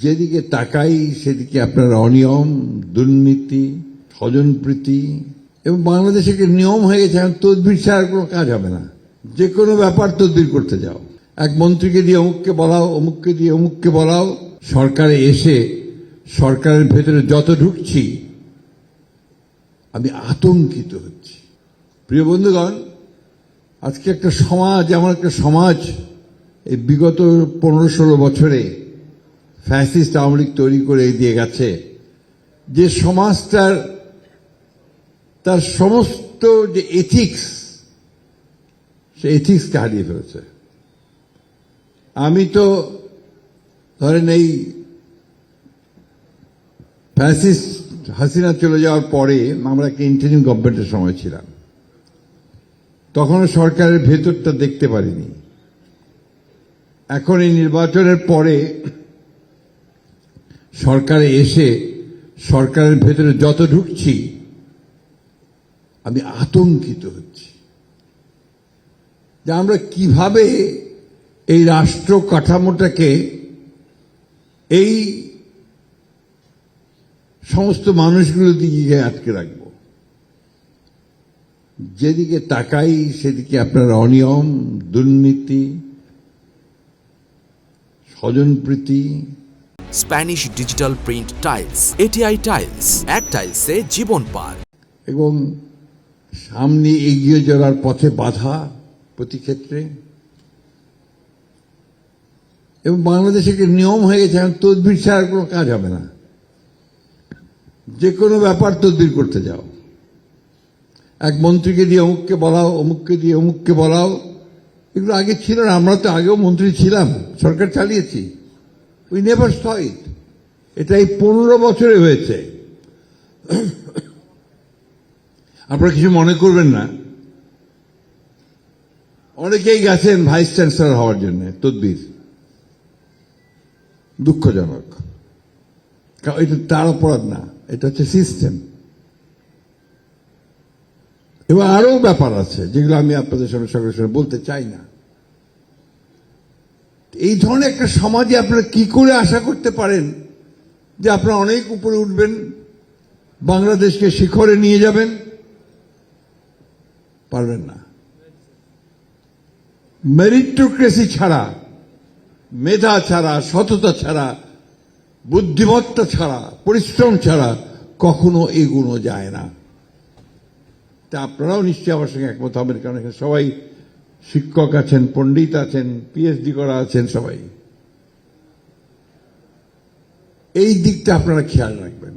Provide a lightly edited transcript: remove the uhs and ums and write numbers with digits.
যেদিকে তাকাই সেদিকে আপনার অনিয়ম, দুর্নীতি, স্বজনপ্রীতি এবং বাংলাদেশে একটা নিয়ম হয়ে গেছে এখন তদবির ছাড়া কোনো কাজ হবে না। যে কোনো ব্যাপার তদবির করতে যাও, এক মন্ত্রীকে দিয়ে অমুককে বলাও, অমুককে দিয়ে অমুককে বলাও। সরকারে এসে সরকারের ভেতরে যত ঢুকছি আমি আতঙ্কিত হচ্ছি। প্রিয় বন্ধুগণ, আজকে একটা সমাজ, এমন একটা সমাজ এই বিগত 15-16 বছরে ফ্যাসিস্ট আওয়ামী লীগ তৈরি করে দিয়ে গেছে, যে সমাজটার তার সমস্ত যে এথিক্স, সে এথিক্সকে হারিয়ে ফেলেছে। আমি তো ধরেন এই ফ্যাসিস্ট হাসিনা চলে যাওয়ার পরে আমরা একটা ইন্টারিম গভর্নমেন্টের সময় ছিলাম, তখনও সরকারের ভেতরটা দেখতে পারিনি। এখন এই নির্বাচনের পরে সরকারে এসে সরকারের ভেতরে যত ঢুকছি আমি আতঙ্কিত হচ্ছি যে আমরা কিভাবে এই রাষ্ট্র কাঠামোটাকে এই সমস্ত মানুষগুলোর দিকে আটকে রাখব। যেদিকে তাকাই সেদিকে আপনার অনিয়ম, দুর্নীতি, স্বজনপ্রীতি। Spanish digital print tiles, ATI tiles, এক টাইলসে জীবন পার। এবং সামনে এগিয়ে যাওয়ার পথে বাধা প্রতি ক্ষেত্রে। এবং বাংলাদেশে একটা নিয়ম হয়ে গেছে এখন তদবির ছাড়া কোনো কাজ হবে না। যে কোনো ব্যাপার তদবির করতে যাও, এক মন্ত্রীকে দিয়ে অমুককে বলাও, অমুককে দিয়ে অমুককে বলাও। এগুলো আগে ছিল না। আমরা তো আগেও মন্ত্রী ছিলাম, সরকার চালিয়েছি। উই নেভার স ইট। এটা এই 15 বছরে হয়েছে। আপনারা কিছু মনে করবেন না, অনেকেই গেছেন ভাইস চ্যান্সেলর হওয়ার জন্য তদবির। দুঃখজনক, এটা তার অপরাধ না, এটা হচ্ছে সিস্টেম। এবং আরো ব্যাপার আছে যেগুলো আমি আপনাদের সামনে সঙ্গে সঙ্গে বলতে চাই না। এই ধরনের একটা সমাজে আপনারা কি করে আশা করতে পারেন যে আপনারা অনেক উপরে উঠবেন, বাংলাদেশকে শিখরে নিয়ে যাবেন? পারবেন না। মেরিটোক্রেসি ছাড়া, মেধা ছাড়া, সততা ছাড়া, বুদ্ধিমত্তা ছাড়া, পরিশ্রম ছাড়া কখনো এগোনো যায় না। তা আপনারাও নিশ্চয়ই আমার সঙ্গে একমত হবেন, কারণ এখানে সবাই শিক্ষক আছেন, পণ্ডিত আছেন, পিএইচডি করা আছেন সবাই। এই দিকটা আপনারা খেয়াল রাখবেন।